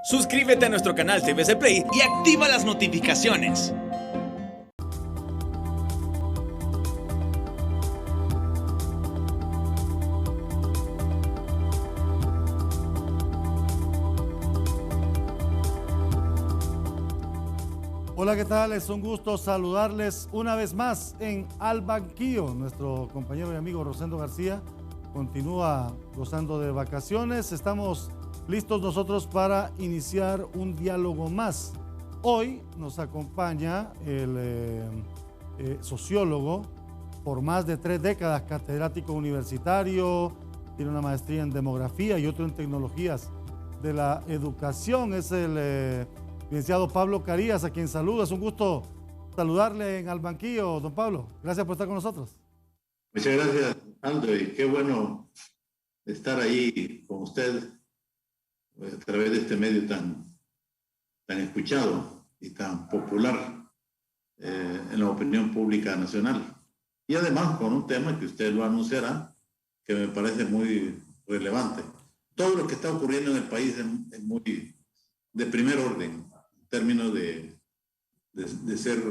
Suscríbete a nuestro canal TVC Play y activa las notificaciones. Hola, ¿qué tal? Es un gusto saludarles una vez más en Al Banquillo. Nuestro compañero y amigo Rosendo García continúa gozando de vacaciones. Estamos listos nosotros para iniciar un diálogo más. Hoy nos acompaña el sociólogo por más de 3 décadas, catedrático universitario, tiene una maestría en demografía y otro en tecnologías de la educación. Es el licenciado Pablo Carías, a quien saludo. Es un gusto saludarle en Al Banquillo, don Pablo. Gracias por estar con nosotros. Muchas gracias, Aldo, y qué bueno estar ahí con usted a través de este medio tan escuchado y tan popular en la opinión pública nacional. Y además con un tema que usted lo anunciará, que me parece muy relevante. Todo lo que está ocurriendo en el país es muy de primer orden, en términos de ser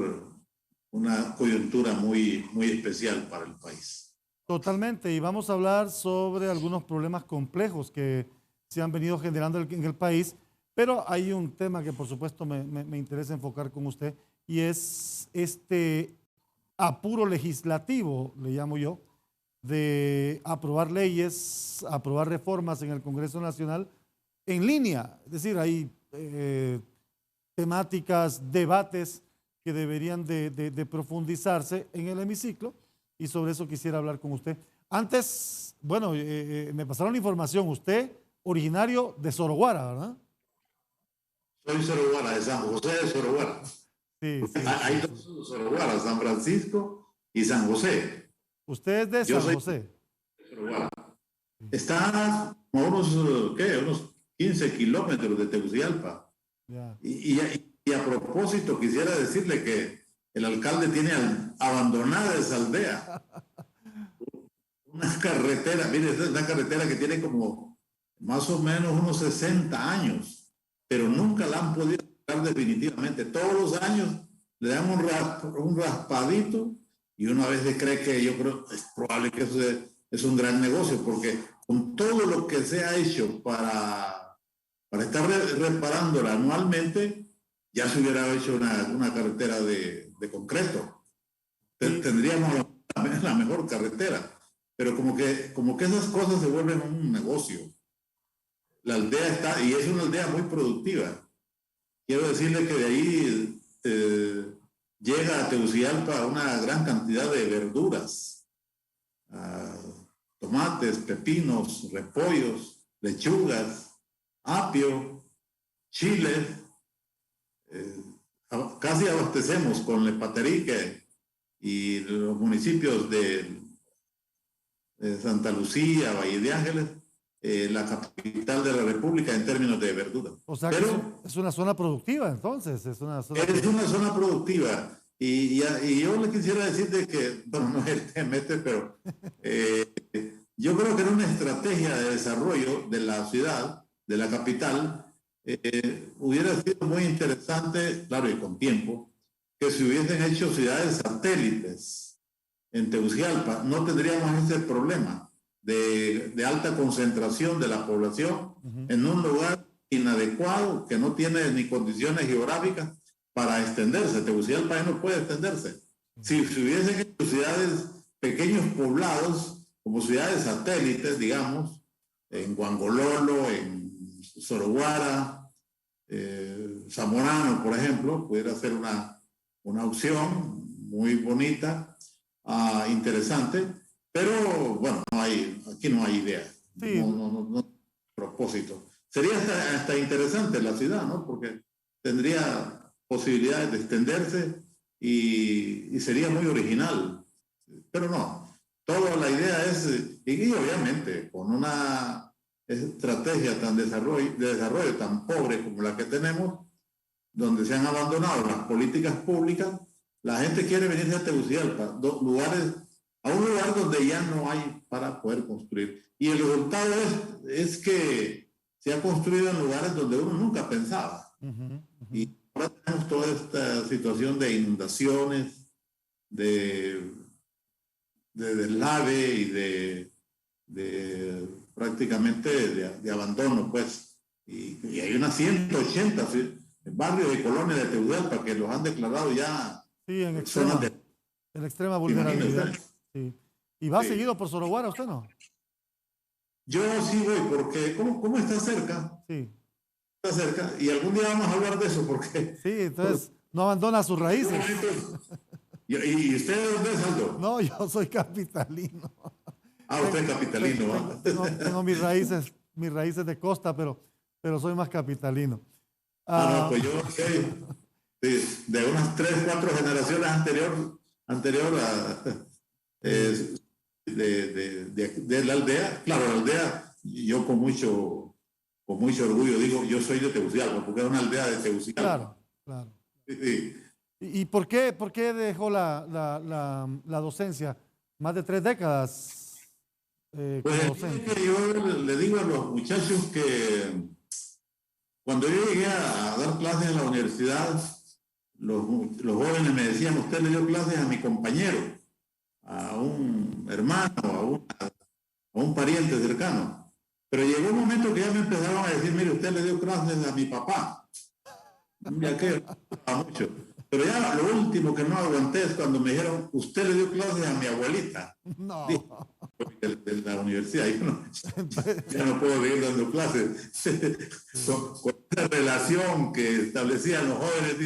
una coyuntura muy especial para el país. Totalmente, y vamos a hablar sobre algunos problemas complejos que se han venido generando en el país, pero hay un tema que por supuesto me interesa enfocar con usted, y es este apuro legislativo, le llamo yo, de aprobar leyes, aprobar reformas en el Congreso Nacional en línea. Es decir, hay temáticas, debates que deberían de profundizarse en el hemiciclo, y sobre eso quisiera hablar con usted. Antes, bueno, me pasaron información, usted originario de Soroguara, ¿verdad? Soy Soroguara, de San José de Soroguara. Sí, sí. Hay dos Soroguara, San Francisco y San José. Usted es de San José. Soroguara. Está a unos 15 kilómetros de Tegucigalpa. Yeah. Y a propósito, quisiera decirle que el alcalde tiene abandonada esa aldea. Una carretera, mire, esta es una carretera que tiene como más o menos unos 60 años, pero nunca la han podido sacar definitivamente. Todos los años le dan un raspadito y uno a veces cree que yo creo es probable que eso es un gran negocio, porque con todo lo que se ha hecho para estar reparándola anualmente, ya se hubiera hecho una carretera de concreto. Tendríamos la mejor carretera. Pero como que esas cosas se vuelven un negocio. La aldea está, y es una aldea muy productiva. Quiero decirle que de ahí llega a Tegucigalpa una gran cantidad de verduras. Tomates, pepinos, repollos, lechugas, apio, chile. Casi abastecemos con Lepaterique y los municipios de Santa Lucía, Valle de Ángeles, la capital de la República en términos de verdura. O sea, pero es una zona productiva, entonces. Es una zona productiva. Y yo le quisiera decir de que, bueno, no es el tema pero yo creo que era una estrategia de desarrollo de la ciudad, de la capital, hubiera sido muy interesante, claro, y con tiempo, que se hubiesen hecho ciudades satélites en Tegucigalpa. No tendríamos ese problema de alta concentración de la población en un lugar inadecuado que no tiene ni condiciones geográficas para extenderse. Tegucigalpa ya no puede extenderse. Si se hubiesen hecho ciudades, pequeños poblados, como ciudades satélites, digamos, en Guangololo, en Soroguara, Zamorano, por ejemplo, pudiera ser una opción muy bonita, interesante, pero bueno, aquí no hay idea, sí. no propósito. Sería hasta interesante la ciudad, ¿no? Porque tendría posibilidades de extenderse y sería muy original, pero no. Toda la idea es, y obviamente con una estrategia de desarrollo tan pobre como la que tenemos, donde se han abandonado las políticas públicas, la gente quiere venirse a Tegucigalpa, a un lugar donde ya no hay para poder construir. Y el resultado es que se ha construido en lugares donde uno nunca pensó estaba. Ujú. Y ahora tenemos toda esta situación de inundaciones, de, de deslave y de prácticamente de abandono, pues. Y hay unas 180 barrios y colonias de Tegucigalpa que los han declarado ya Sí, zonas de... en extrema Imagínense. vulnerabilidad. Sí. ¿Y va Sí. seguido por Soroguara usted, no? Yo sí voy porque, ¿cómo está cerca? Sí. Está cerca. Y algún día vamos a hablar de eso porque... Sí, entonces no abandona sus raíces. ¿Y usted de dónde es, Aldo? No, yo soy capitalino. Ah, usted es capitalino, ¿va? Tengo mis raíces de costa, pero soy más capitalino. No, Ah, pues yo soy de unas 3, 4 generaciones anterior a, eh, de la aldea. Claro, la aldea, yo con mucho orgullo digo, yo soy de Tegucigalpa, porque es una aldea de claro, Tegucigalpa. claro. Sí, sí. ¿Y por qué dejó la docencia? Más de 3 décadas Pues como es docente. que yo le digo a los muchachos que cuando yo llegué a dar clases en la universidad, los jóvenes me decían, usted le dio clases a mi compañero, a un hermano, a un pariente cercano. Pero llegó un momento que ya me empezaron a decir, mire, usted le dio clases a mi papá. Ya que mucho. Pero ya lo último que no aguanté es cuando me dijeron, usted le dio clases a mi abuelita. No. De la universidad. Ya no puedo seguir dando clases. Con esa relación que establecían los jóvenes,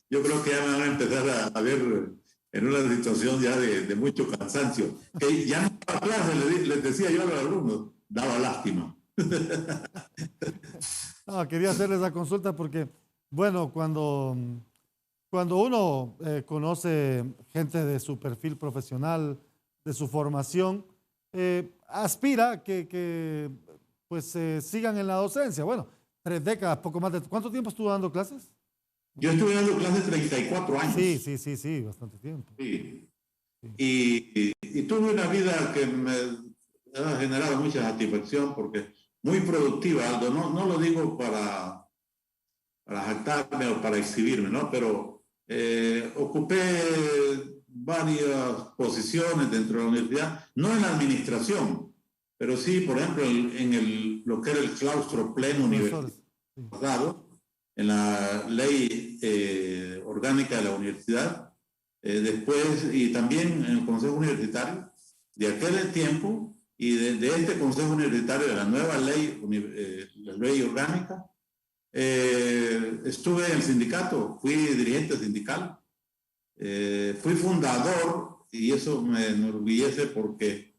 yo creo que ya me van a empezar a ver en una situación ya de mucho cansancio. Que ya no daba clases, les decía yo a los alumnos, daba lástima. No, quería hacerle esa consulta porque, bueno, cuando uno conoce gente de su perfil profesional, de su formación, aspira que pues sigan en la docencia. Bueno, 3 décadas, poco más de... ¿Cuánto tiempo estuvo dando clases? Yo estuve dando clases 34 Sí, años. sí, sí, sí, bastante tiempo. Sí. Sí. Y tuve una vida que me ha generado mucha satisfacción porque muy productiva, Aldo. No lo digo para jactarme o para exhibirme, ¿no? Pero ocupé varias posiciones dentro de la universidad, no en la administración, pero sí, por ejemplo, lo que era el claustro pleno universitario, Profesores. Sí. en la ley orgánica de la universidad, después, y también en el consejo universitario de aquel tiempo, y de este consejo universitario de la nueva ley, la ley orgánica. Estuve en el sindicato, fui dirigente sindical, fui fundador, y eso me enorgullece porque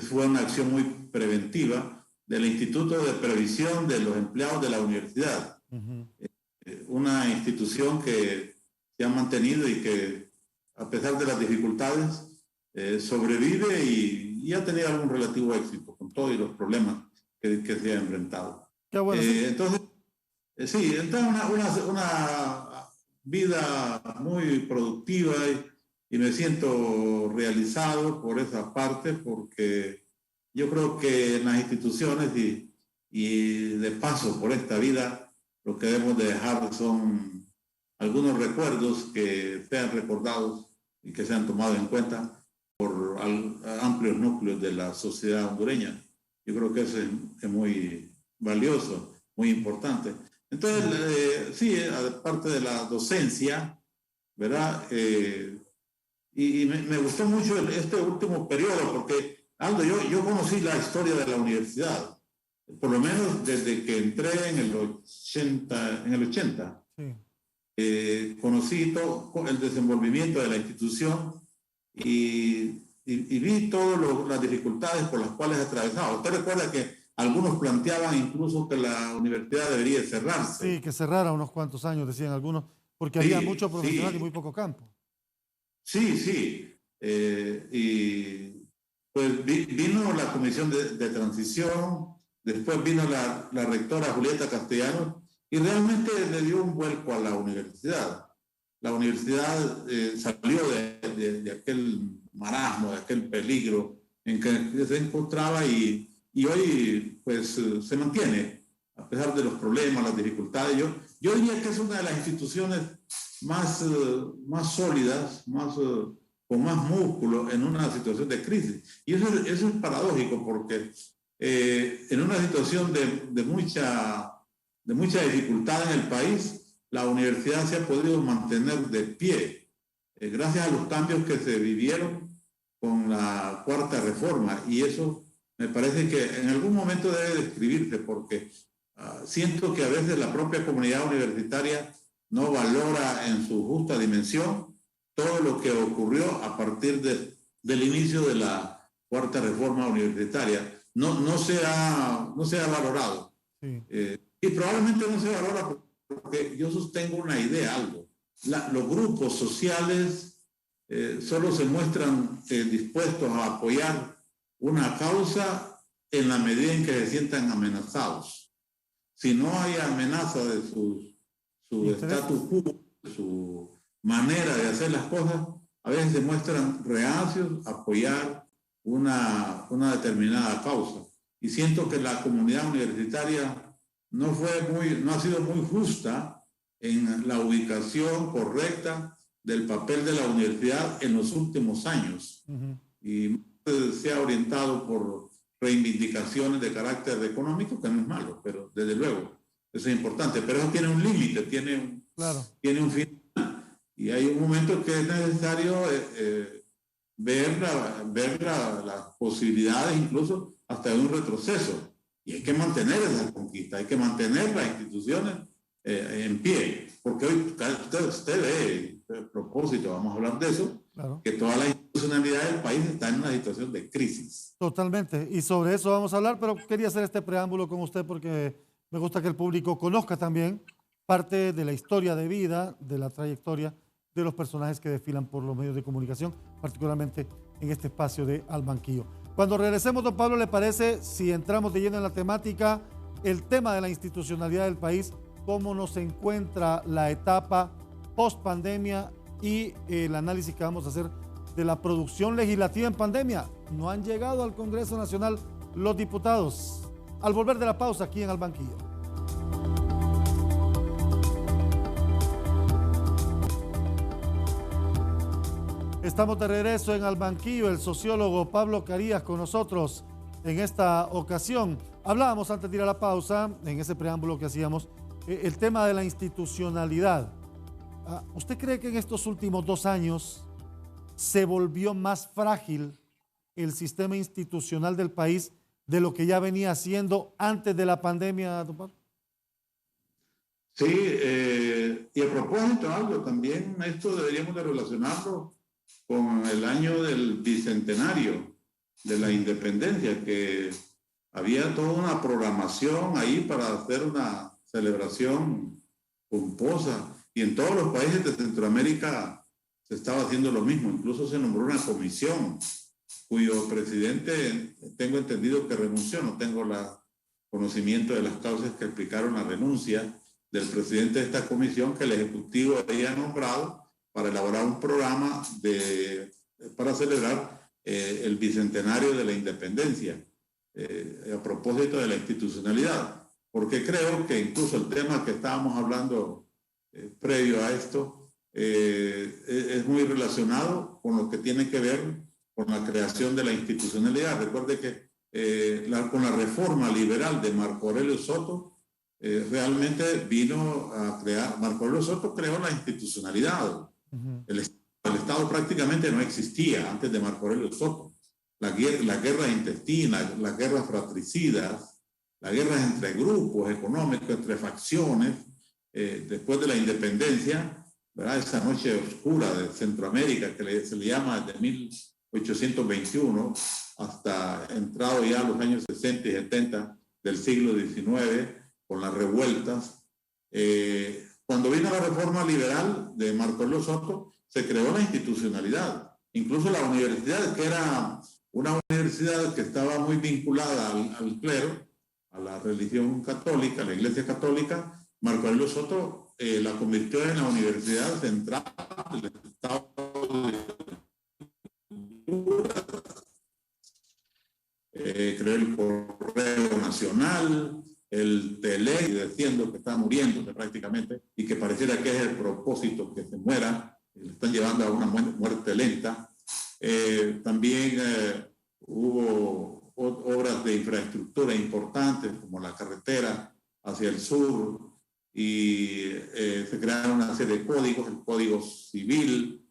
fue una acción muy preventiva del Instituto de Previsión de los Empleados de la Universidad. Ujú. Una institución que se ha mantenido y que, a pesar de las dificultades, sobrevive y ha tenido algún relativo éxito con todos los problemas que se ha enfrentado. Qué bueno, sí. Entonces, sí, entonces una vida muy productiva y me siento realizado por esa parte porque yo creo que en las instituciones y de paso por esta vida lo que debemos de dejar son algunos recuerdos que sean recordados y que sean tomados en cuenta por amplios núcleos de la sociedad hondureña. Yo creo que eso es muy valioso, muy importante. Entonces, sí, aparte de la docencia, ¿verdad? Y me gustó mucho este último periodo, porque, Aldo, yo conocí la historia de la universidad, por lo menos desde que entré en el 80. Sí. Conocí todo el desenvolvimiento de la institución y vi todas las dificultades por las cuales he atravesado. Usted recuerda que algunos planteaban incluso que la universidad debería cerrarse. Sí, que cerrara unos cuantos años, decían algunos, porque Sí, había mucho profesional sí, y muy poco campo. sí, sí. Y pues vino la comisión de transición, después vino la rectora Julieta Castellanos y realmente le dio un vuelco a la universidad. La universidad salió de aquel marasmo, de aquel peligro en que se encontraba y hoy pues se mantiene. a pesar de los problemas, las dificultades. Yo diría que es una de las instituciones más sólidas, con más músculo en una situación de crisis. Y eso es paradójico porque en una situación de mucha dificultad en el país, la universidad se ha podido mantener de pie gracias a los cambios que se vivieron con la Cuarta Reforma. Y eso me parece que en algún momento debe describirse porque siento que a veces la propia comunidad universitaria no valora en su justa dimensión todo lo que ocurrió a partir del inicio de la Cuarta Reforma universitaria. No se ha valorado. Sí. Y probablemente no se valora porque yo sostengo una idea, algo. Los grupos sociales solo se muestran dispuestos a apoyar una causa en la medida en que se sientan amenazados. Si no hay amenaza de su status quo, su manera de hacer las cosas, a veces se muestran reacios a apoyar una determinada causa. Y siento que la comunidad universitaria no ha sido muy justa en la ubicación correcta del papel de la universidad en los últimos años. Y se ha orientado por reivindicaciones de carácter económico, que no es malo, pero desde luego eso es importante. Pero eso tiene un límite, tiene un final. Y hay un momento que es necesario ver las posibilidades, incluso hasta de un retroceso. Y hay que mantener esa conquista, hay que mantener las instituciones en pie. Porque hoy usted ve, a propósito, vamos a hablar de eso, que toda la institucionalidad del país está en una situación de crisis. Totalmente. Y sobre eso vamos a hablar, pero quería hacer este preámbulo con usted porque me gusta que el público conozca también parte de la historia de vida, de la trayectoria de los personajes que desfilan por los medios de comunicación, particularmente en este espacio de Al Banquillo. Cuando regresemos, don Pablo, ¿le parece, si entramos de lleno en la temática, el tema de la institucionalidad del país, cómo nos encuentra la etapa post-pandemia y el análisis que vamos a hacer de la producción legislativa en pandemia? No han llegado al Congreso Nacional los diputados. Al volver de la pausa aquí en Al Banquillo. Estamos de regreso en Al Banquillo, el sociólogo Pablo Carías con nosotros en esta ocasión. Hablábamos antes de ir a la pausa, en ese preámbulo que hacíamos, el tema de la institucionalidad. ¿Usted cree que en estos últimos 2 años se volvió más frágil el sistema institucional del país de lo que ya venía siendo antes de la pandemia, don Pablo? Sí, y a propósito de algo, también esto deberíamos de relacionarlo con el año del bicentenario de la independencia, que había toda una programación ahí para hacer una celebración pomposa, y en todos los países de Centroamérica se estaba haciendo lo mismo. Incluso se nombró una comisión cuyo presidente, tengo entendido que renunció, no tengo conocimiento de las causas que explicaron la renuncia del presidente de esta comisión, que el Ejecutivo había nombrado para elaborar un programa para celebrar el bicentenario de la independencia, a propósito de la institucionalidad. Porque creo que incluso el tema que estábamos hablando previo a esto es muy relacionado con lo que tiene que ver con la creación de la institucionalidad. Recuerde que con la reforma liberal de Marco Aurelio Soto, realmente vino a crear, Marco Aurelio Soto creó la institucionalidad. El Estado prácticamente no existía antes de Marco Aurelio Soto. La guerra intestina, las guerras fratricidas, las guerras entre grupos económicos, entre facciones, después de la independencia, ¿verdad? Esa noche oscura de Centroamérica que se le llama desde 1821 hasta entrado ya a los años 60 y 70 del siglo XIX, con las revueltas. Cuando vino la reforma liberal de Marco Aurelio Soto, se creó la institucionalidad. Incluso la universidad, que era una universidad que estaba muy vinculada al clero, a la religión católica, a la Iglesia Católica, Marco Aurelio Soto la convirtió en la Universidad Central del Estado de creó el Correo Nacional, el Tele diciendo que está muriéndose prácticamente y que pareciera que es el propósito que se muera, le están llevando a una muerte lenta. También hubo obras de infraestructura importantes como la carretera hacia el sur y se crearon una serie de códigos, el Código Civil,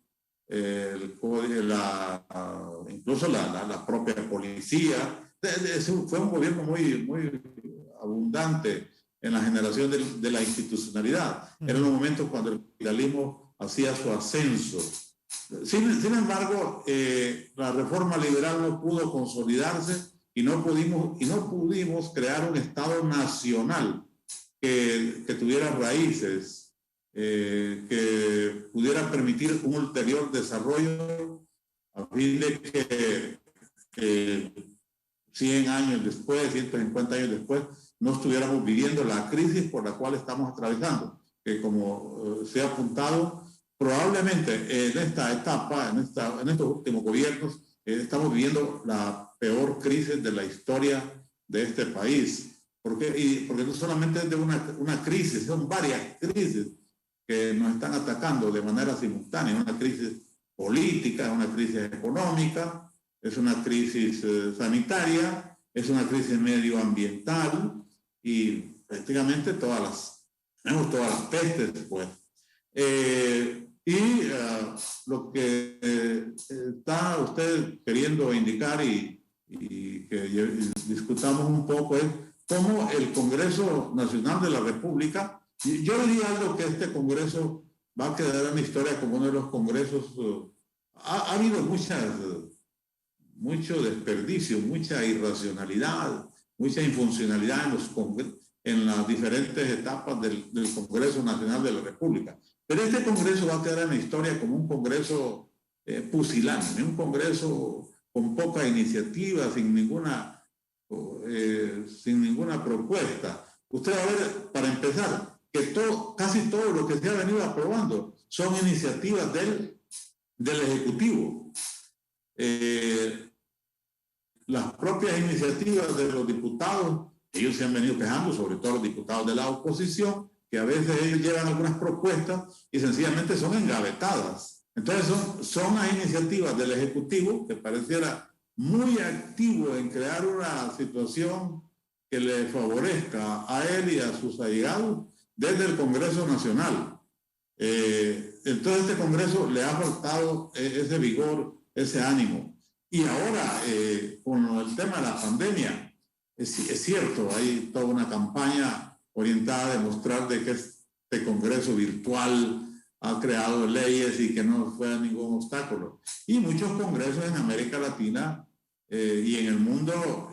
incluso la propia policía. Fue un gobierno muy abundante en la generación de la institucionalidad. Eran los momentos cuando el capitalismo hacía su ascenso. Sin embargo, la reforma liberal no pudo consolidarse y no pudimos crear un Estado nacional que tuviera raíces, que pudiera permitir un ulterior desarrollo a fin de que 100 años después, 150 años después, no estuviéramos viviendo la crisis por la cual estamos atravesando, que como se ha apuntado, probablemente en esta etapa, en estos últimos gobiernos, estamos viviendo la peor crisis de la historia de este país. Porque no solamente es de una crisis, son varias crisis que nos están atacando de manera simultánea. Una crisis política, una crisis económica, es una crisis sanitaria, es una crisis medioambiental y prácticamente todas las pestes, pues. Lo que está usted queriendo indicar y que discutamos un poco es cómo el Congreso Nacional de la República, yo diría algo que este Congreso va a quedar en la historia como uno de los congresos, ha habido mucho desperdicio, mucha irracionalidad, mucha infuncionalidad en las diferentes etapas del Congreso Nacional de la República. Pero este Congreso va a quedar en la historia como un Congreso pusilánime, un Congreso con poca iniciativa, sin ninguna propuesta. Usted va a ver, para empezar, que casi todo lo que se ha venido aprobando son iniciativas del Ejecutivo. Las propias iniciativas de los diputados, ellos se han venido quejando, sobre todo los diputados de la oposición, que a veces ellos llevan algunas propuestas y sencillamente son engavetadas. Entonces son las iniciativas del Ejecutivo, que pareciera muy activo en crear una situación que le favorezca a él y a sus allegados desde el Congreso Nacional. Entonces este Congreso le ha faltado ese vigor, ese ánimo. Y ahora, con el tema de la pandemia, es cierto, hay toda una campaña orientada a demostrar de que este Congreso virtual ha creado leyes y que no fue ningún obstáculo. Y muchos congresos en América Latina y en el mundo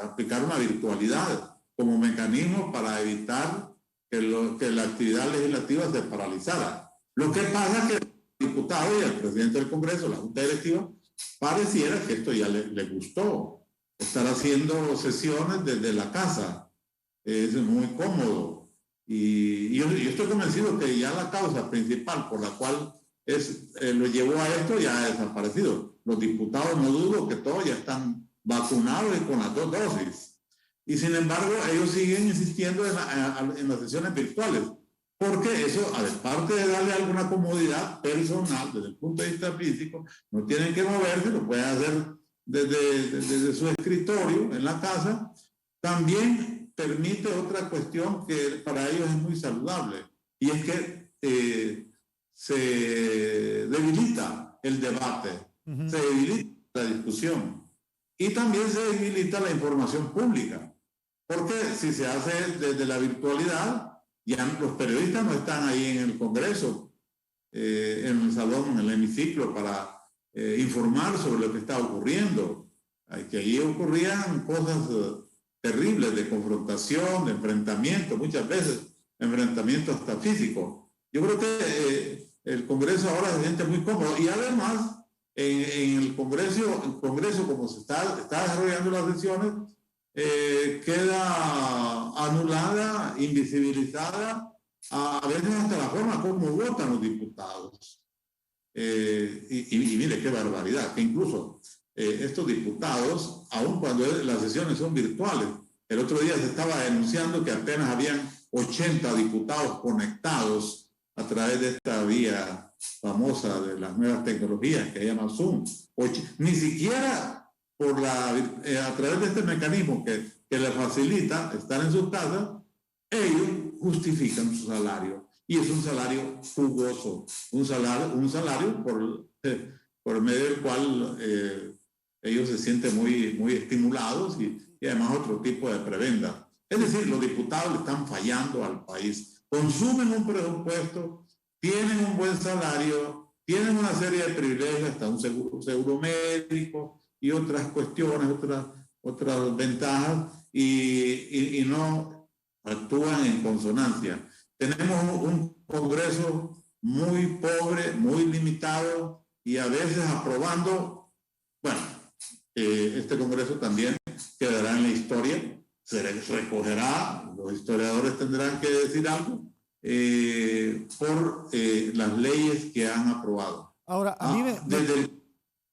aplicaron la virtualidad como mecanismo para evitar que la actividad legislativa se paralizara. Lo que pasa es que el diputado y el presidente del Congreso, la Junta Directiva, pareciera que esto ya le gustó. Estar haciendo sesiones desde la casa es muy cómodo. Y yo estoy convencido que ya la causa principal por la cual lo llevó a esto ya ha desaparecido. Los diputados, no dudo que todos ya están vacunados y con las 2 dosis. Y sin embargo, ellos siguen insistiendo en las sesiones virtuales, porque eso, aparte de darle alguna comodidad personal desde el punto de vista físico, no tienen que moverse, lo pueden hacer desde su escritorio en la casa. También permite otra cuestión que para ellos es muy saludable, y es que se debilita el debate, se debilita la discusión y también se debilita la información pública, porque si se hace desde la virtualidad, ya los periodistas no están ahí en el Congreso, en el salón, en el hemiciclo, para informar sobre lo que está ocurriendo. Que allí ocurrían cosas terribles de confrontación, de enfrentamiento, muchas veces enfrentamiento hasta físico. Yo creo que el Congreso ahora se siente muy cómodo, y además en el Congreso como se está desarrollando las sesiones, queda anulada, invisibilizada, a veces hasta la forma como votan los diputados. Y mire qué barbaridad, que incluso estos diputados, aun cuando las sesiones son virtuales, el otro día se estaba denunciando que apenas habían 80 diputados conectados a través de esta vía famosa de las nuevas tecnologías que se llama Zoom. Ni siquiera a través de este mecanismo que les facilita estar en sus casas, ellos justifican su salario. Y es un salario jugoso, un salario por medio del cual ellos se sienten muy estimulados y además otro tipo de prebenda. Es decir, los diputados le están fallando al país. Consumen un presupuesto, tienen un buen salario, tienen una serie de privilegios, hasta un seguro médico y otras cuestiones, otras ventajas, y no actúan en consonancia. Tenemos un Congreso muy pobre, muy limitado y a veces aprobando, bueno, este Congreso también quedará en la historia, se recogerá, los historiadores tendrán que decir algo por las leyes que han aprobado. Ahora, a mí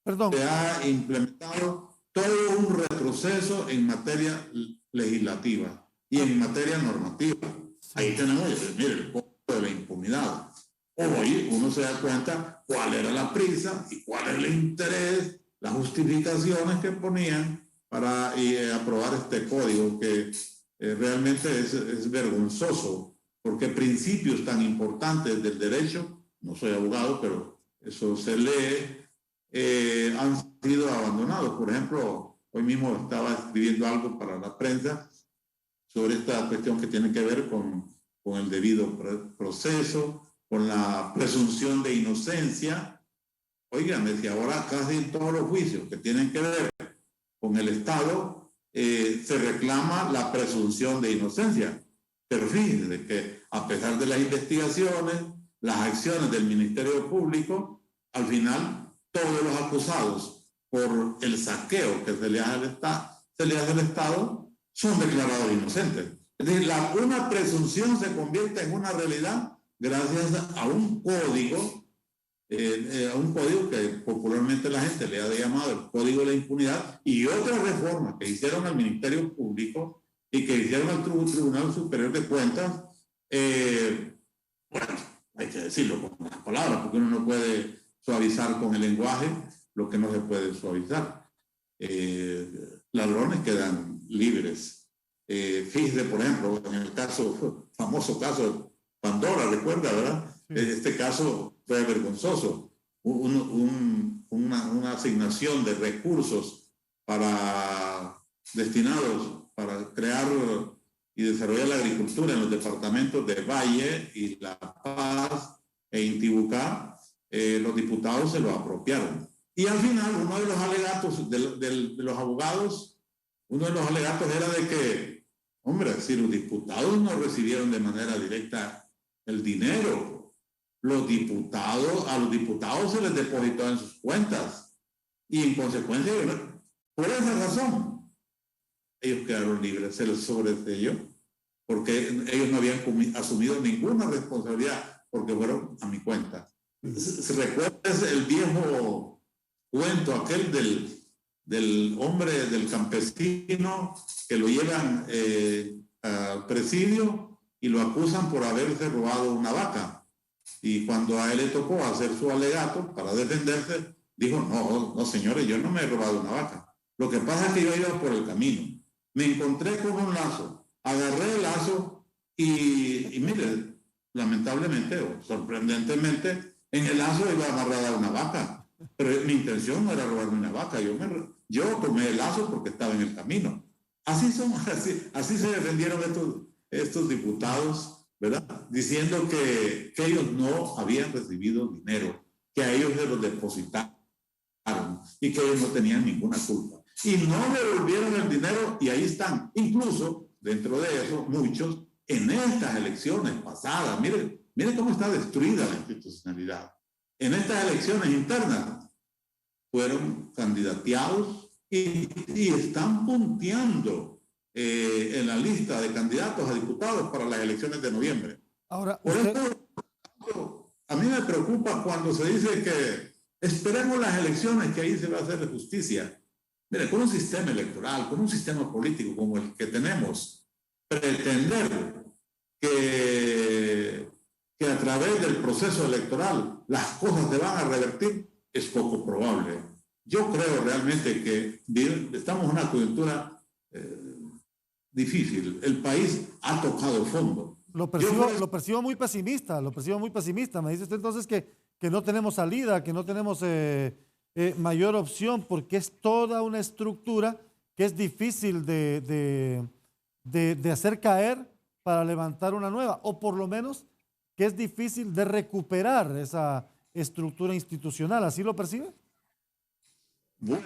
perdón. Se ha implementado todo un retroceso en materia legislativa y en materia normativa. Ahí tenemos, mire, el costo de la impunidad. Hoy uno se da cuenta cuál era la prisa y cuál era el interés, las justificaciones que ponían para aprobar este código que realmente es vergonzoso, porque principios tan importantes del derecho, no soy abogado, pero eso se lee, han sido abandonados. Por ejemplo, hoy mismo estaba escribiendo algo para la prensa sobre esta cuestión que tiene que ver con el debido proceso, con la presunción de inocencia. Óigame, si ahora casi en todos los juicios que tienen que ver con el Estado se reclama la presunción de inocencia. Pero fíjense que a pesar de las investigaciones, las acciones del Ministerio Público, al final todos los acusados por el saqueo que se le hace al Estado son declarados inocentes. Es decir, una presunción se convierte en una realidad gracias a un código que popularmente la gente le ha llamado el Código de la Impunidad, y otras reformas que hicieron al Ministerio Público y que hicieron al Tribunal Superior de Cuentas. Bueno, hay que decirlo con las palabras, porque uno no puede suavizar con el lenguaje lo que no se puede suavizar. Ladrones quedan libres. Fíjese, por ejemplo, en el famoso caso de Pandora, recuerda, ¿verdad? Sí. Este caso fue vergonzoso. Una asignación de recursos destinados para crear y desarrollar la agricultura en los departamentos de Valle y La Paz e Intibucá, los diputados se lo apropiaron. Y al final, uno de los alegatos de los abogados, uno de los alegatos era de que, hombre, si los diputados no recibieron de manera directa el dinero, a los diputados se les depositó en sus cuentas, y en consecuencia, por esa razón, ellos quedaron libres, se les sobreselló, porque ellos no habían asumido ninguna responsabilidad, porque fueron a mi cuenta. ¿Se recuerda el viejo cuento aquel del hombre, del campesino, que lo llevan al presidio y lo acusan por haberse robado una vaca? Y cuando a él le tocó hacer su alegato para defenderse, dijo, no, señores, yo no me he robado una vaca. Lo que pasa es que yo iba por el camino. Me encontré con un lazo, agarré el lazo y mire, lamentablemente o sorprendentemente, en el lazo iba amarrada una vaca. Pero mi intención no era robarme una vaca. Yo tomé el lazo porque estaba en el camino. Así se defendieron estos diputados, ¿verdad? Diciendo que ellos no habían recibido dinero, que a ellos se los depositaron y que ellos no tenían ninguna culpa. Y no devolvieron el dinero, y ahí están. Incluso, dentro de eso, muchos en estas elecciones pasadas, miren cómo está destruida la institucionalidad. En estas elecciones internas fueron candidateados y están punteando en la lista de candidatos a diputados para las elecciones de noviembre. Ahora, por eso, a mí me preocupa cuando se dice que esperemos las elecciones, que ahí se va a hacer justicia. Mire, con un sistema electoral, con un sistema político como el que tenemos, pretender que a través del proceso electoral las cosas se van a revertir es poco probable. Yo creo realmente que estamos en una coyuntura difícil. El país ha tocado fondo. Lo percibo muy pesimista, lo percibo muy pesimista. Me dice usted entonces que no tenemos salida, que no tenemos mayor opción, porque es toda una estructura que es difícil de hacer caer para levantar una nueva, o por lo menos que es difícil de recuperar esa estructura institucional. ¿Así lo percibe? Bueno,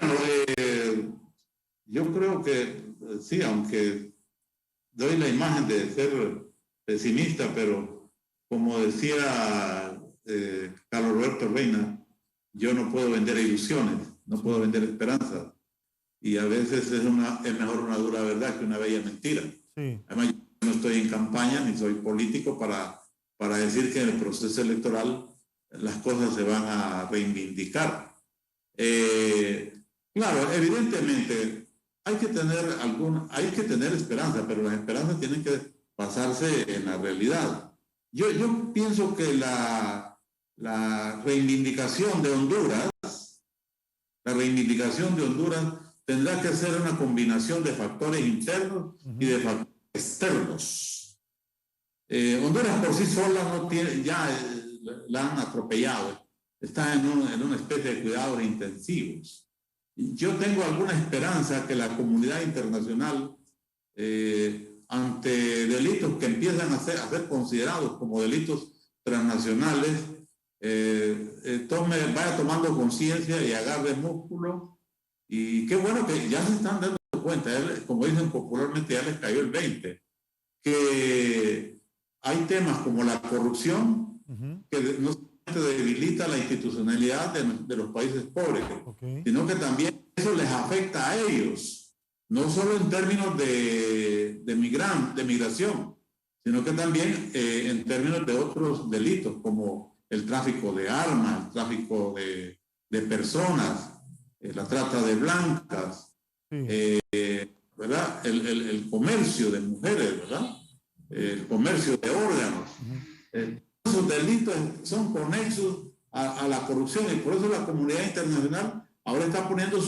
yo creo que sí, aunque doy la imagen de ser pesimista, pero como decía Carlos Roberto Reina, yo no puedo vender ilusiones, no puedo vender esperanzas. Y a veces es mejor una dura verdad que una bella mentira. Sí. Además, yo no estoy en campaña ni soy político para decir que en el proceso electoral las cosas se van a reivindicar. Claro, evidentemente hay que tener esperanza, pero las esperanzas tienen que basarse en la realidad. Yo pienso que la reivindicación de Honduras, tendrá que ser una combinación de factores internos y de factores externos. Honduras por sí sola no tiene, ya la han atropellado, está en una especie de cuidados intensivos. Yo tengo alguna esperanza que la comunidad internacional, ante delitos que empiezan a ser considerados como delitos transnacionales, vaya tomando conciencia y agarre músculo. Y qué bueno que ya se están dando cuenta, como dicen popularmente, ya les cayó el 20, que hay temas como la corrupción, que no solamente debilita la institucionalidad de los países pobres, sino que también eso les afecta a ellos, no solo en términos de migración, sino que también en términos de otros delitos, como el tráfico de armas, el tráfico de personas, la trata de blancas, ¿verdad? El comercio de mujeres, ¿verdad? El comercio de órganos. Esos delitos son conexos a la corrupción, y por eso la comunidad internacional ahora está poniendo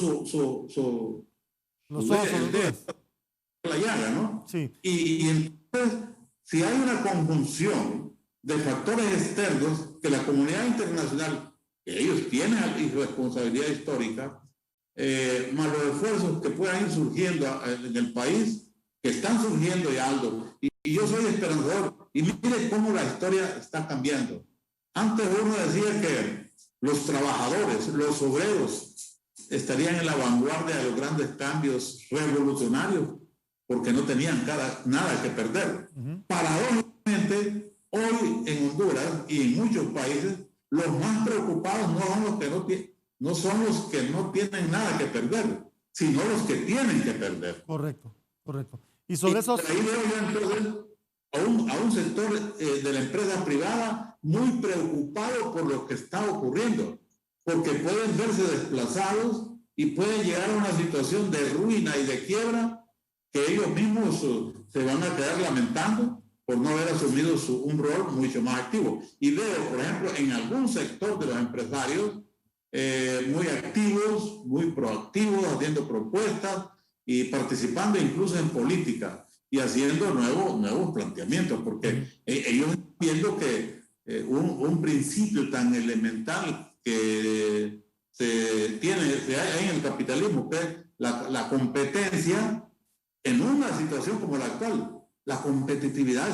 la llaga, ¿no? Sí. Y entonces, si hay una conjunción de factores externos que la comunidad internacional, que ellos tienen responsabilidad histórica, más los esfuerzos que puedan ir surgiendo en el país, que están surgiendo ya algo. Y yo soy esperanzador. Y mire cómo la historia está cambiando. Antes uno decía que los trabajadores, los obreros, estarían en la vanguardia de los grandes cambios revolucionarios porque no tenían nada que perder. Paradójicamente, hoy en Honduras y en muchos países, los más preocupados no son los que no tienen nada que perder, sino los que tienen que perder. Correcto. Y sobre eso... Ahí veo yo entonces a un sector de la empresa privada muy preocupado por lo que está ocurriendo, porque pueden verse desplazados y pueden llegar a una situación de ruina y de quiebra que ellos mismos se van a quedar lamentando por no haber asumido un rol mucho más activo. Y veo, por ejemplo, en algún sector de los empresarios muy activos, muy proactivos, haciendo propuestas y participando incluso en política y haciendo nuevos planteamientos, porque ellos están viendo que un principio tan elemental que hay en el capitalismo, que es la competencia, en una situación como la actual, la competitividad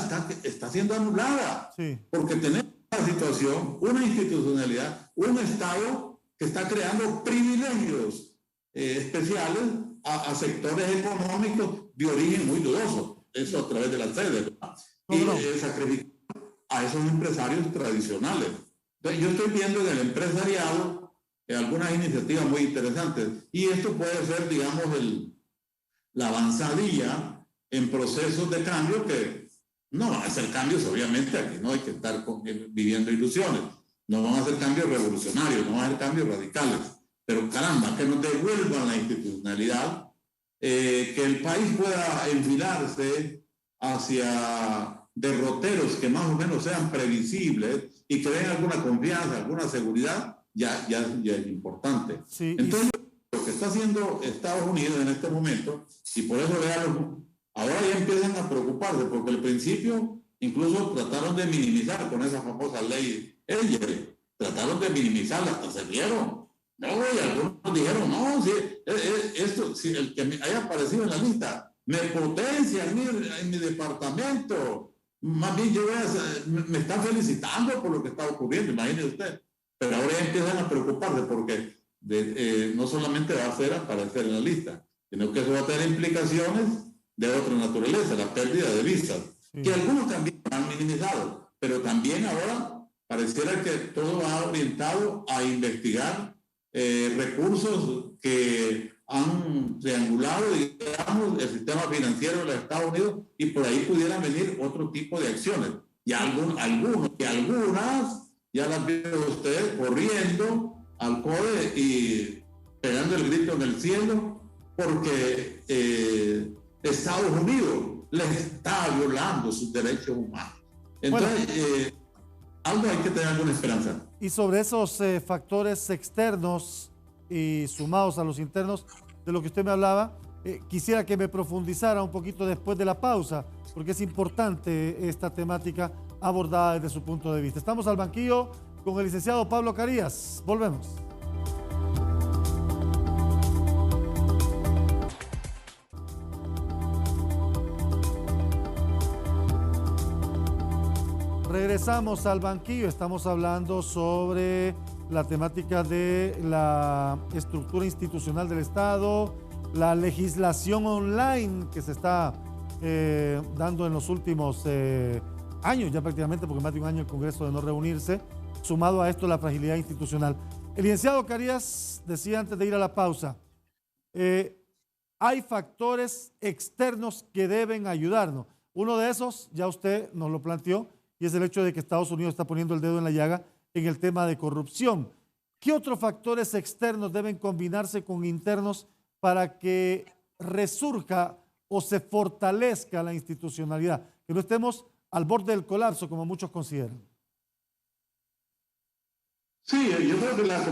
está siendo anulada, porque tenemos una situación, una institucionalidad, un Estado que está creando privilegios especiales a sectores económicos de origen muy dudoso, eso a través de las redes, y sacrificar a esos empresarios tradicionales. Entonces, yo estoy viendo en el empresariado algunas iniciativas muy interesantes, y esto puede ser, digamos, la avanzadilla en procesos de cambio que no van a ser cambios, obviamente, aquí no hay que estar viviendo ilusiones, no van a ser cambios revolucionarios, no van a ser cambios radicales, pero caramba, que nos devuelvan la institucionalidad, que el país pueda enfilarse hacia derroteros que más o menos sean previsibles y que den alguna confianza, alguna seguridad, ya es importante. Sí, entonces, lo que está haciendo Estados Unidos en este momento, y por eso ahora ya empiezan a preocuparse, porque al principio incluso trataron de minimizar con esa famosa ley Elliott, trataron de minimizarla, hasta se vieron. No, y algunos dijeron, no, esto, si el que haya aparecido en la lista me potencia en mi departamento, más bien me están felicitando por lo que está ocurriendo, imagínese usted. Pero ahora ya empiezan a preocuparse porque no solamente va a ser aparecer en la lista, sino que eso va a tener implicaciones de otra naturaleza, la pérdida de visas, que algunos también han minimizado, pero también ahora pareciera que todo va orientado a investigar recursos que han triangulado, digamos, el sistema financiero de los Estados Unidos, y por ahí pudieran venir otro tipo de acciones. Y algunas ya las vio usted corriendo al CODE y pegando el grito en el cielo, porque Estados Unidos les está violando sus derechos humanos. Entonces, algo hay que tener alguna esperanza. Y sobre esos factores externos y sumados a los internos de lo que usted me hablaba, quisiera que me profundizara un poquito después de la pausa, porque es importante esta temática abordada desde su punto de vista. Estamos al banquillo con el licenciado Pablo Carías. Volvemos. Regresamos al banquillo, estamos hablando sobre la temática de la estructura institucional del Estado, la legislación online que se está dando en los últimos años, ya prácticamente, porque más de un año el Congreso de no reunirse, sumado a esto la fragilidad institucional. El licenciado Carías decía antes de ir a la pausa, hay factores externos que deben ayudarnos. Uno de esos, ya usted nos lo planteó, y es el hecho de que Estados Unidos está poniendo el dedo en la llaga en el tema de corrupción. ¿Qué otros factores externos deben combinarse con internos para que resurja o se fortalezca la institucionalidad? Que no estemos al borde del colapso, como muchos consideran. Sí, yo creo que los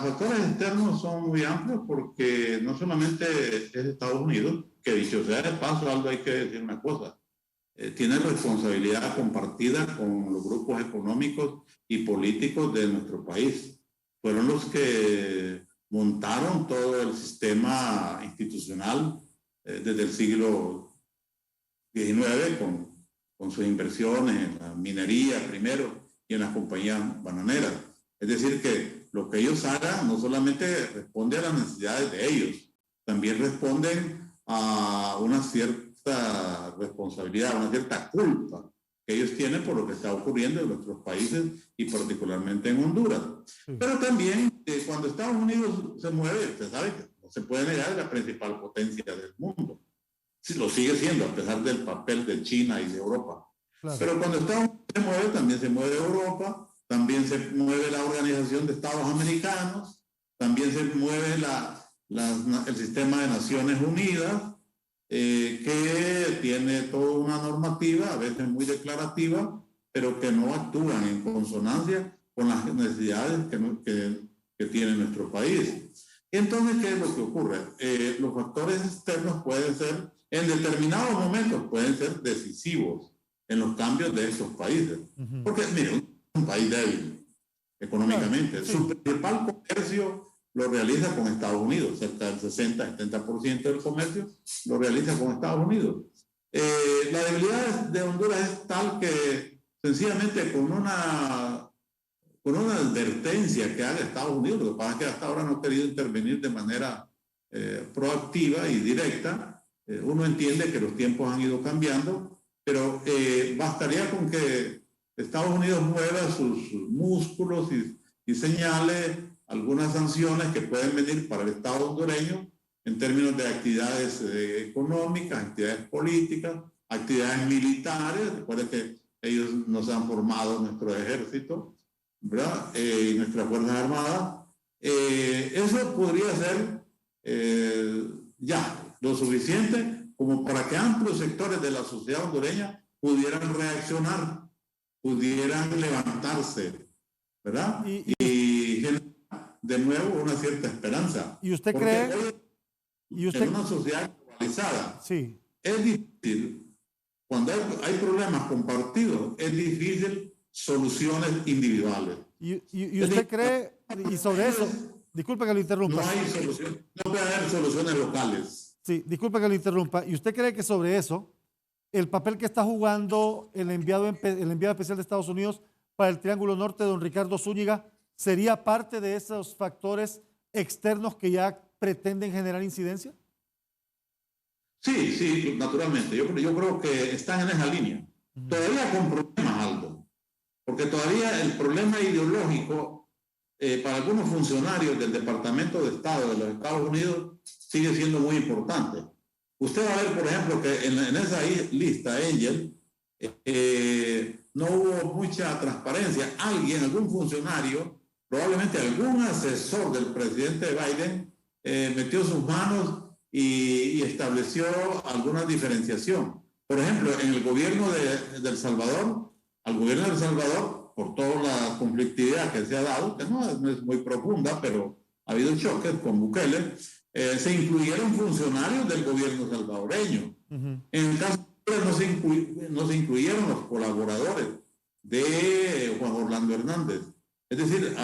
factores externos son muy amplios, porque no solamente es Estados Unidos, que dicho sea de paso, algo hay que decir una cosa. Tiene responsabilidad compartida con los grupos económicos y políticos de nuestro país. Fueron los que montaron todo el sistema institucional desde el siglo XIX con sus inversiones en la minería primero y en las compañías bananeras. Es decir, que lo que ellos hagan no solamente responde a las necesidades de ellos, también responden a una cierta responsabilidad, una cierta culpa que ellos tienen por lo que está ocurriendo en nuestros países y particularmente en Honduras. Sí. Pero también cuando Estados Unidos se mueve, usted sabe que no se puede negar, la principal potencia del mundo. Sí, lo sigue siendo a pesar del papel de China y de Europa. Claro. Pero cuando Estados Unidos se mueve, también se mueve Europa, también se mueve la Organización de Estados Americanos, también se mueve el sistema de Naciones Unidas, que tiene toda una normativa, a veces muy declarativa, pero que no actúan en consonancia con las necesidades que tiene nuestro país. Entonces, ¿qué es lo que ocurre? Los factores externos pueden ser, en determinados momentos, pueden ser decisivos en los cambios de estos países. Porque, mire, es un país débil económicamente. Sí. Su principal comercio lo realiza con Estados Unidos, cerca del 60-70% del comercio lo realiza con Estados Unidos. La debilidad de Honduras es tal que sencillamente con una advertencia que haga Estados Unidos, lo que pasa es que hasta ahora no ha querido intervenir de manera proactiva y directa. Uno entiende que los tiempos han ido cambiando, pero bastaría con que Estados Unidos mueva sus músculos y señale algunas sanciones que pueden venir para el Estado hondureño en términos de actividades económicas, actividades políticas, actividades militares. Recuerden que ellos nos han formado nuestro ejército, ¿verdad? Y nuestras Fuerzas Armadas, Eso podría ser ya lo suficiente como para que amplios sectores de la sociedad hondureña pudieran reaccionar, pudieran levantarse, ¿verdad? Y generar de nuevo una cierta esperanza. ¿Y usted porque cree? hoy, en una sociedad globalizada, sí, es difícil, cuando hay problemas compartidos, es difícil soluciones individuales. ¿Y usted cree, y sobre eso, disculpe que lo interrumpa. No hay solución, no puede haber soluciones locales. Sí, disculpe que lo interrumpa. ¿Y usted cree que sobre eso, el papel que está jugando el enviado especial de Estados Unidos para el Triángulo Norte, don Ricardo Zúñiga, sería parte de esos factores externos que ya pretenden generar incidencia? Sí, sí, naturalmente. Yo creo que están en esa línea. Todavía con problemas, Aldo, porque todavía el problema ideológico para algunos funcionarios del Departamento de Estado de los Estados Unidos sigue siendo muy importante. Usted va a ver, por ejemplo, que en esa lista, Angel, no hubo mucha transparencia. Algún funcionario, probablemente algún asesor del presidente Biden, metió sus manos y estableció alguna diferenciación. Por ejemplo, en el gobierno de El Salvador, al gobierno de El Salvador, por toda la conflictividad que se ha dado, que no es muy profunda, pero ha habido choques con Bukele, se incluyeron funcionarios del gobierno salvadoreño. En el caso de no se incluyeron los colaboradores de Juan Orlando Hernández. Es decir,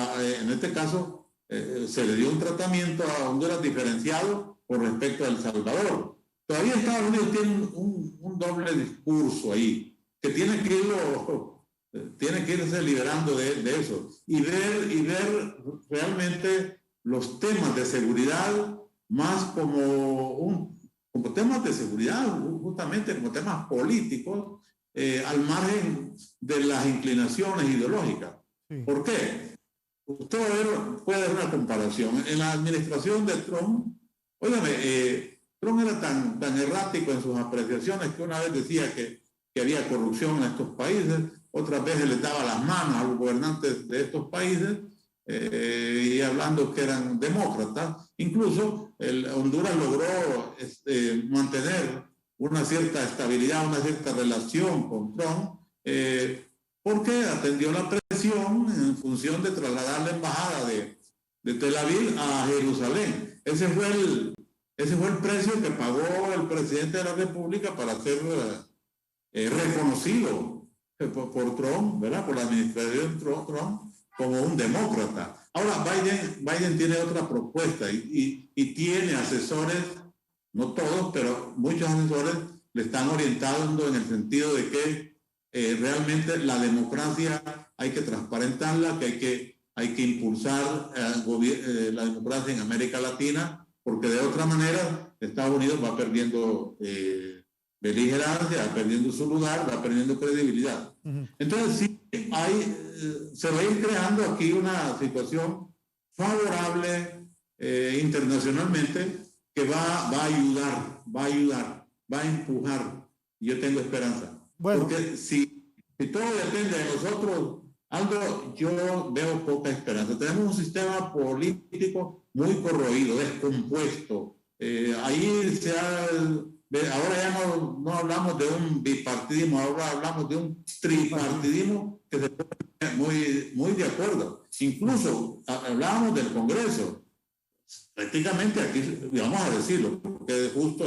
en este caso se le dio un tratamiento a Honduras diferenciado con respecto a El Salvador. Todavía Estados Unidos tiene un doble discurso ahí, que tiene que irse liberando de eso y ver realmente los temas de seguridad más como temas de seguridad, justamente como temas políticos, al margen de las inclinaciones ideológicas. Sí. ¿Por qué? Usted puede ver una comparación. En la administración de Trump, óigame, Trump era tan errático en sus apreciaciones que una vez decía que había corrupción en estos países, otras veces les daba las manos a los gobernantes de estos países, y hablando que eran demócratas. Incluso Honduras logró mantener una cierta estabilidad, una cierta relación con Trump, porque atendió la presión en función de trasladar la embajada de Tel Aviv a Jerusalén. Ese fue el precio que pagó el presidente de la República para ser reconocido por Trump, ¿verdad? Por la administración Trump, como un demócrata. Ahora, Biden tiene otra propuesta y tiene asesores, no todos, pero muchos asesores le están orientando en el sentido de que realmente la democracia hay que transparentarla, que hay que impulsar la democracia en América Latina, porque de otra manera Estados Unidos va perdiendo beligerancia, va perdiendo su lugar, va perdiendo credibilidad. Entonces, sí, se va a ir creando aquí una situación favorable internacionalmente que va a ayudar, va a empujar. Yo tengo esperanza. Bueno. Porque si todo depende de nosotros, Aldo, yo veo poca esperanza. Tenemos un sistema político muy corroído, descompuesto. Ahí ahora ya no hablamos de un bipartidismo, ahora hablamos de un tripartidismo que se pone muy de acuerdo. Incluso hablábamos del Congreso. Prácticamente aquí, vamos a decirlo, porque justo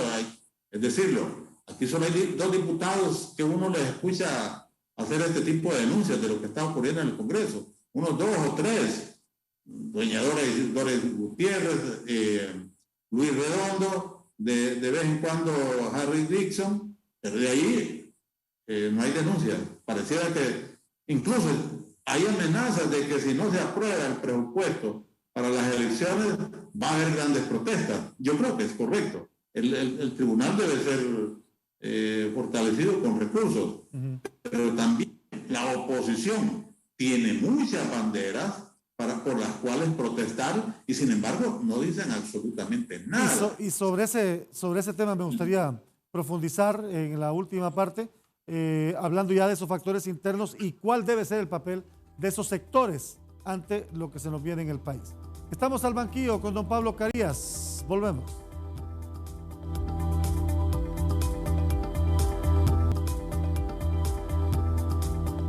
es decirlo, aquí solo hay 2 diputados que uno les escucha hacer este tipo de denuncias de lo que está ocurriendo en el Congreso. Unos 2 o 3, doña Doris Gutiérrez, Luis Redondo, de vez en cuando Harry Dixon, pero de ahí no hay denuncias. Pareciera que incluso hay amenazas de que si no se aprueba el presupuesto para las elecciones va a haber grandes protestas. Yo creo que es correcto. El tribunal debe ser fortalecido con recursos, pero también la oposición tiene muchas banderas por las cuales protestar y sin embargo no dicen absolutamente nada. Y sobre ese tema me gustaría profundizar en la última parte, hablando ya de esos factores internos y cuál debe ser el papel de esos sectores ante lo que se nos viene en el país. Estamos al banquillo con don Pablo Carías. Volvemos.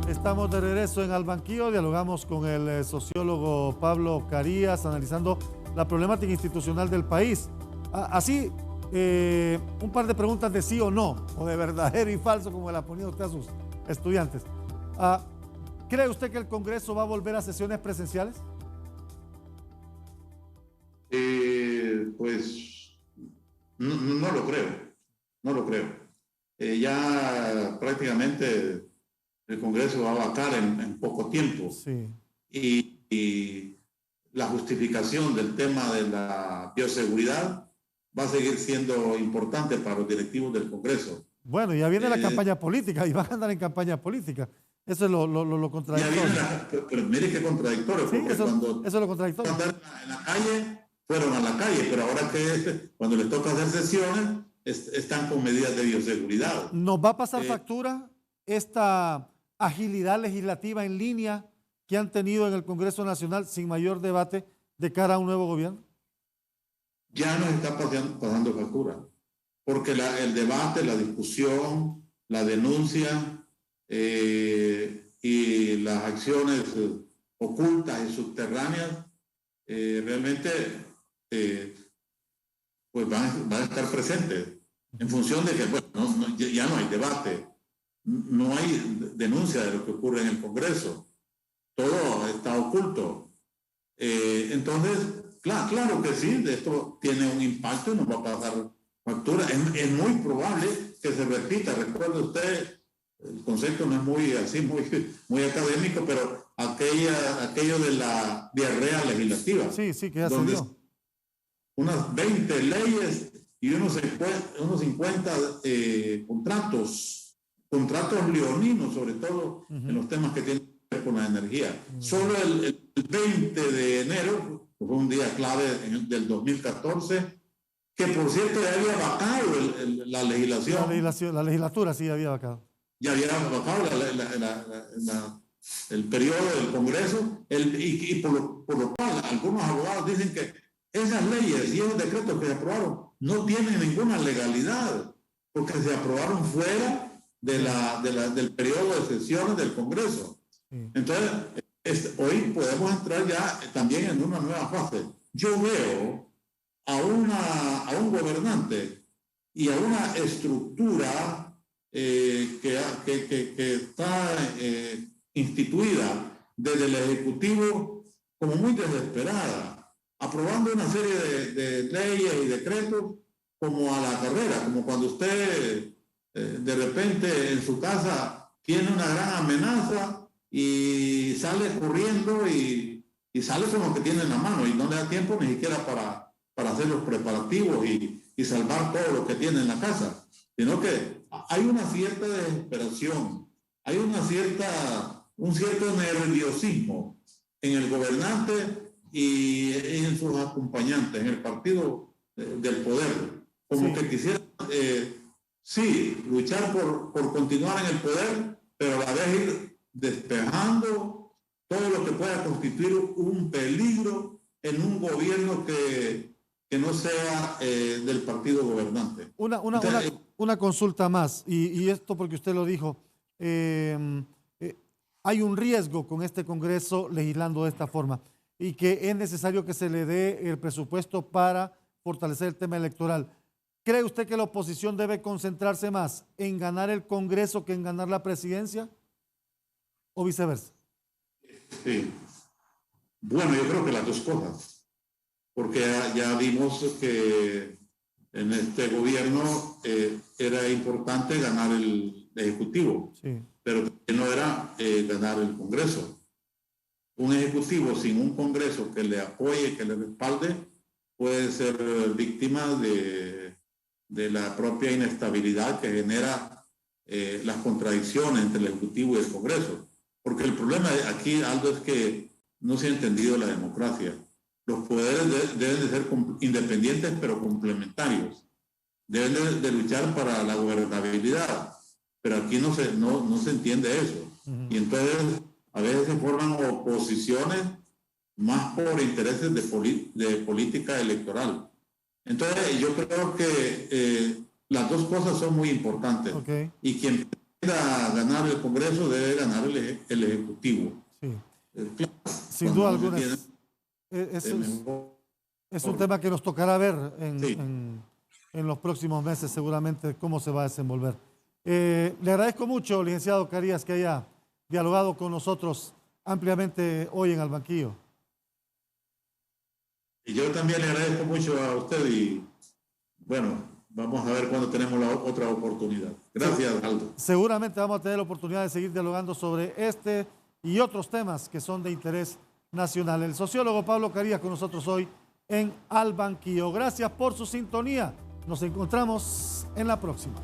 Estamos de regreso en Al Banquillo. Dialogamos con el sociólogo Pablo Carías, analizando la problemática institucional del país. Así, un par de preguntas de sí o no, o de verdadero y falso, como la ponía usted a sus estudiantes. ¿Cree usted que el Congreso va a volver a sesiones presenciales? Pues no lo creo, no lo creo. Ya prácticamente el Congreso va a vacar en poco tiempo. Sí. Y la justificación del tema de la bioseguridad va a seguir siendo importante para los directivos del Congreso. Bueno, ya viene la campaña política y van a andar en campaña política. Eso es lo contradictorio. Pero mire qué contradictorio, sí, porque eso es lo contradictorio. Andar en la calle, fueron a la calle, pero ahora que cuando les toca hacer sesiones, están con medidas de bioseguridad. ¿Nos va a pasar factura esta agilidad legislativa en línea que han tenido en el Congreso Nacional sin mayor debate de cara a un nuevo gobierno? Ya nos está pasando factura, porque el debate, la discusión, la denuncia y las acciones ocultas y subterráneas realmente pues van a estar presentes en función de que bueno, ya no hay debate, no hay denuncia de lo que ocurre en el Congreso, todo está oculto. Entonces, claro que sí, esto tiene un impacto y nos va a pasar factura. Es muy probable que se repita. Recuerde usted, el concepto no es muy académico, pero aquello de la diarrea legislativa. Sí, que ya se dio. Unas 20 leyes y unos 50 contratos leoninos, sobre todo en los temas que tienen que ver con la energía. Solo el 20 de enero, que fue un día clave del 2014, que por cierto ya había vacado la legislación. La legislatura sí había vacado. Ya había vacado el periodo del Congreso, y por lo cual algunos abogados dicen que esas leyes y esos decretos que se aprobaron no tienen ninguna legalidad, porque se aprobaron fuera del periodo de sesiones del Congreso. Entonces, hoy podemos entrar ya también en una nueva fase. Yo veo a un gobernante y a una estructura que está instituida desde el Ejecutivo como muy desesperada, aprobando una serie de leyes y decretos como a la carrera, como cuando usted de repente en su casa tiene una gran amenaza y sale corriendo y sale con lo que tiene en la mano y no le da tiempo ni siquiera para hacer los preparativos y salvar todo lo que tiene en la casa, sino que hay una cierta desesperación, hay un cierto nerviosismo en el gobernante y en sus acompañantes, en el partido del poder, como que quisieran luchar por continuar en el poder, pero a la vez ir despejando todo lo que pueda constituir un peligro en un gobierno que no sea del partido gobernante. Una consulta más, y esto porque usted lo dijo, hay un riesgo con este Congreso legislando de esta forma y que es necesario que se le dé el presupuesto para fortalecer el tema electoral. ¿Cree usted que la oposición debe concentrarse más en ganar el Congreso que en ganar la presidencia? ¿O viceversa? Sí. Bueno, yo creo que las dos cosas, porque ya vimos que en este gobierno era importante ganar el Ejecutivo, pero no era ganar el Congreso. Un Ejecutivo sin un Congreso que le apoye, que le respalde, puede ser víctima de la propia inestabilidad que genera las contradicciones entre el Ejecutivo y el Congreso. Porque el problema aquí, Aldo, es que no se ha entendido la democracia. Los poderes deben de ser independientes pero complementarios. Deben de luchar para la gobernabilidad. Pero aquí no se entiende eso. Y entonces a veces se forman oposiciones más por intereses de política electoral. Entonces, yo creo que las dos cosas son muy importantes. Okay. Y quien pretenda ganar el Congreso debe ganar el Ejecutivo. Sí. Claro, Sin duda alguna. Es un tema que nos tocará ver en los próximos meses, seguramente, cómo se va a desenvolver. Le agradezco mucho, licenciado Carías, que haya dialogado con nosotros ampliamente hoy en Al Banquillo. Y yo también le agradezco mucho a usted y, bueno, vamos a ver cuándo tenemos la otra oportunidad. Gracias, Aldo. Seguramente vamos a tener la oportunidad de seguir dialogando sobre este y otros temas que son de interés nacional. El sociólogo Pablo Carías con nosotros hoy en Al Banquillo. Gracias por su sintonía. Nos encontramos en la próxima.